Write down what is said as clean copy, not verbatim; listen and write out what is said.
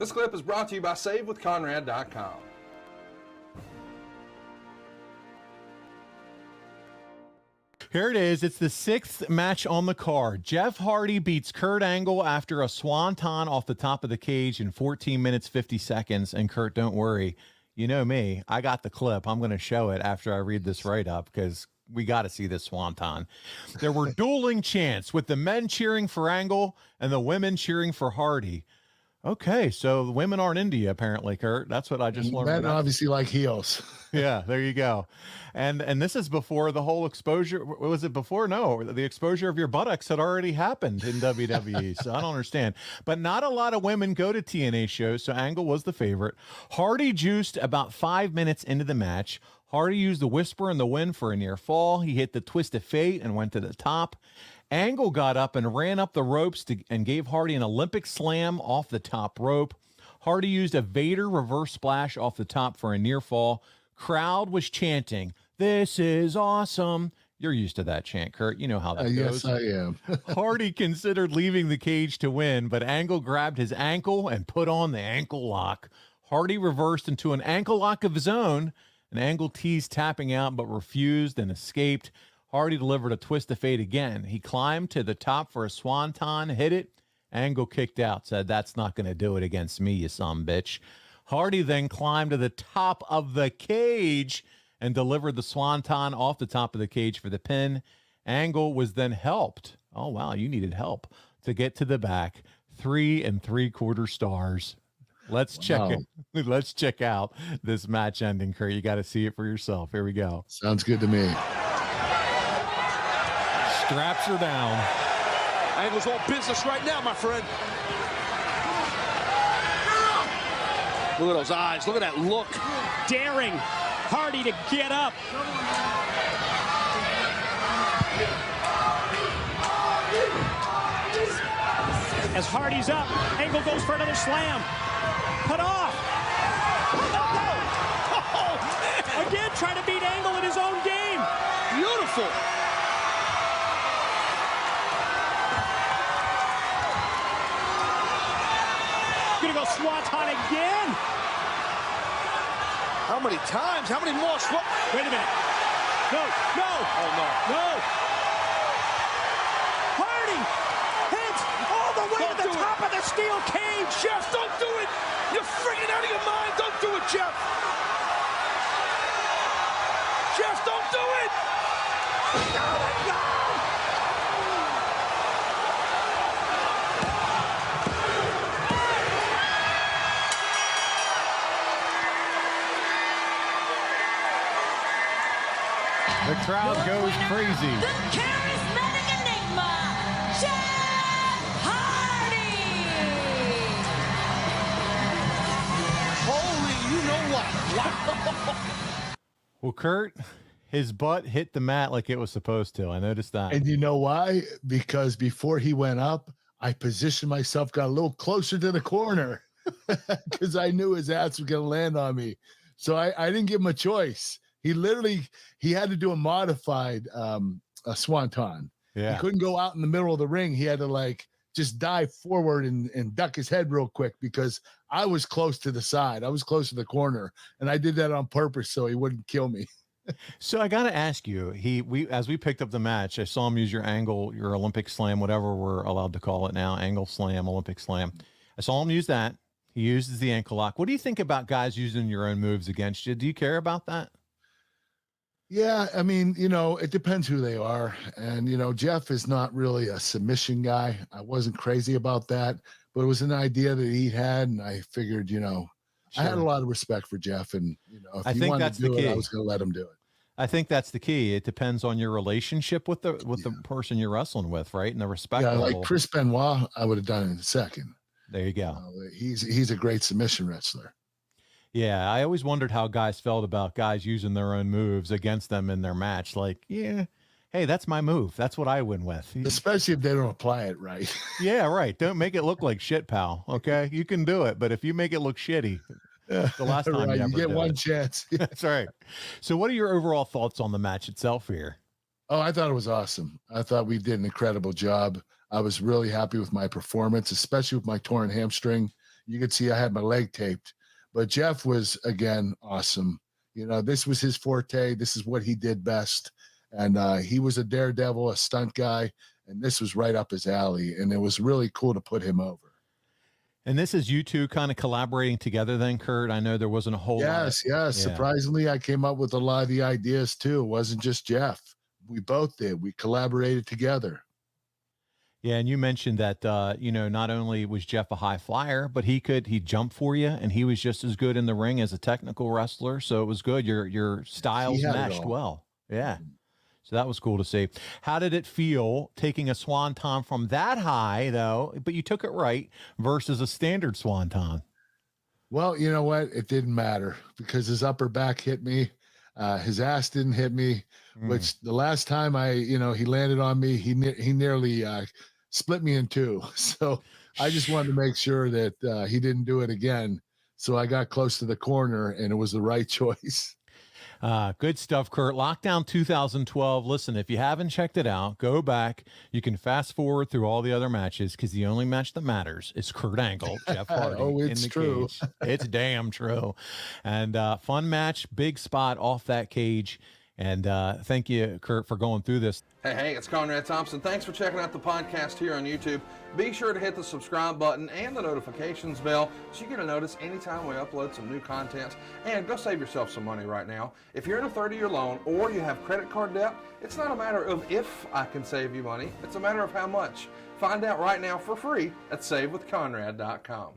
This clip is brought to you by SaveWithConrad.com. Here it is. It's the 6th match on the card. Jeff Hardy beats Kurt Angle after a swanton off the top of the cage in 14 minutes, 50 seconds. And Kurt, don't worry. You know me. I got the clip. I'm going to show it after I read this write-up because we got to see this swanton. There were dueling chants with the men cheering for Angle and the women cheering for Hardy. Okay, so the women aren't into you, apparently, Kurt. That's what I just learned. Men obviously like heels. Yeah, there you go. And this is before the whole exposure. Was it before? No, the exposure of your buttocks had already happened in WWE. So I don't understand. But not a lot of women go to TNA shows, so Angle was the favorite. Hardy juiced about 5 minutes into the match. Hardy used the Whisper in the Wind for a near fall. He hit the Twist of Fate and went to the top. Angle got up and ran up the ropes and gave Hardy an Olympic slam off the top rope. Hardy used a Vader reverse splash off the top for a near fall. Crowd was chanting, "This is awesome." You're used to that chant, Kurt. You know how that goes. Yes, I am. Hardy considered leaving the cage to win, but Angle grabbed his ankle and put on the ankle lock. Hardy reversed into an ankle lock of his own, and Angle teased tapping out but refused and escaped. Hardy delivered a Twist of Fate again. He climbed to the top for a swanton, hit it. Angle kicked out, said, "That's not going to do it against me, you son bitch." Hardy then climbed to the top of the cage and delivered the swanton off the top of the cage for the pin. Angle was then helped. Oh, wow, you needed help to get to the back. 3 3/4 stars. Let's check it. Let's check out this match ending, Kurt. You got to see it for yourself. Here we go. Sounds good to me. Straps are down. Angle's all business right now, my friend. Look at those eyes. Look at that look. Daring Hardy to get up. As Hardy's up, Angle goes for another slam. Put off. Oh, again, trying to beat Angle in his own game. Beautiful. Gonna go swanton again. How many times? How many more? Wait a minute. No, no. Oh, no. No. Hardy hits all the way to the top of the steel cage. Jeff, don't do it. You're freaking out of your mind. Don't do it, Jeff. Jeff, don't do it. No, no. The crowd goes crazy. The charismatic enigma, Jeff Hardy. Holy, you know what? Wow. Well, Kurt, his butt hit the mat like it was supposed to. I noticed that. And you know why? Because before he went up, I positioned myself, got a little closer to the corner because I knew his ass was going to land on me. So I didn't give him a choice. He had to do a modified a swanton. Yeah. He couldn't go out in the middle of the ring. He had to just dive forward and duck his head real quick because I was close to the side. I was close to the corner, and I did that on purpose so he wouldn't kill me. So I got to ask you, as we picked up the match, I saw him use your angle, your Olympic slam, whatever we're allowed to call it now, angle slam, Olympic slam. I saw him use that. He uses the ankle lock. What do you think about guys using your own moves against you? Do you care about that? Yeah, I mean, it depends who they are. And, Jeff is not really a submission guy. I wasn't crazy about that, but it was an idea that he had. And I figured, I had a lot of respect for Jeff. And, if he wanted to do it, I was going to let him do it. I think that's the key. It depends on your relationship with the person you're wrestling with, right? And the respect level. Like Chris Benoit, I would have done it in a second. There you go. He's a great submission wrestler. Yeah, I always wondered how guys felt about guys using their own moves against them in their match. Like, yeah, hey, that's my move. That's what I win with. Especially if they don't apply it right. Yeah, right. Don't make it look like shit, pal. Okay, you can do it, but if you make it look shitty, it's the last time you get one chance. That's right. So what are your overall thoughts on the match itself here? Oh, I thought it was awesome. I thought we did an incredible job. I was really happy with my performance, especially with my torn hamstring. you could see I had my leg taped. But Jeff was, again, awesome. You know, this was his forte. This is what he did best. And he was a daredevil, a stunt guy, and this was right up his alley. And it was really cool to put him over. And this is you two kind of collaborating together then, Kurt? I know there wasn't a whole lot. Yes. Yeah. Surprisingly, I came up with a lot of the ideas too. It wasn't just Jeff. We both did. We collaborated together. Yeah, and you mentioned that you know, not only was Jeff a high flyer, but he jumped for you, and he was just as good in the ring as a technical wrestler. So it was good. Your styles meshed well. Yeah. So that was cool to see. How did it feel taking a swanton from that high, though, but you took it right, versus a standard swanton? Well, you know what? It didn't matter because his upper back hit me. His ass didn't hit me, which the last time he landed on me, he nearly split me in two. So I just wanted to make sure that he didn't do it again. So I got close to the corner, and it was the right choice. Good stuff, Kurt. Lockdown 2012. Listen, if you haven't checked it out, go back. You can fast forward through all the other matches because the only match that matters is Kurt Angle, Jeff Hardy. Oh, it's in the true. Cage. It's damn true. And fun match, big spot off that cage. And thank you, Kurt, for going through this. Hey, it's Conrad Thompson. Thanks for checking out the podcast here on YouTube. Be sure to hit the subscribe button and the notifications bell so you get a notice anytime we upload some new content. And go save yourself some money right now. If you're in a 30-year loan or you have credit card debt, it's not a matter of if I can save you money. It's a matter of how much. Find out right now for free at SaveWithConrad.com.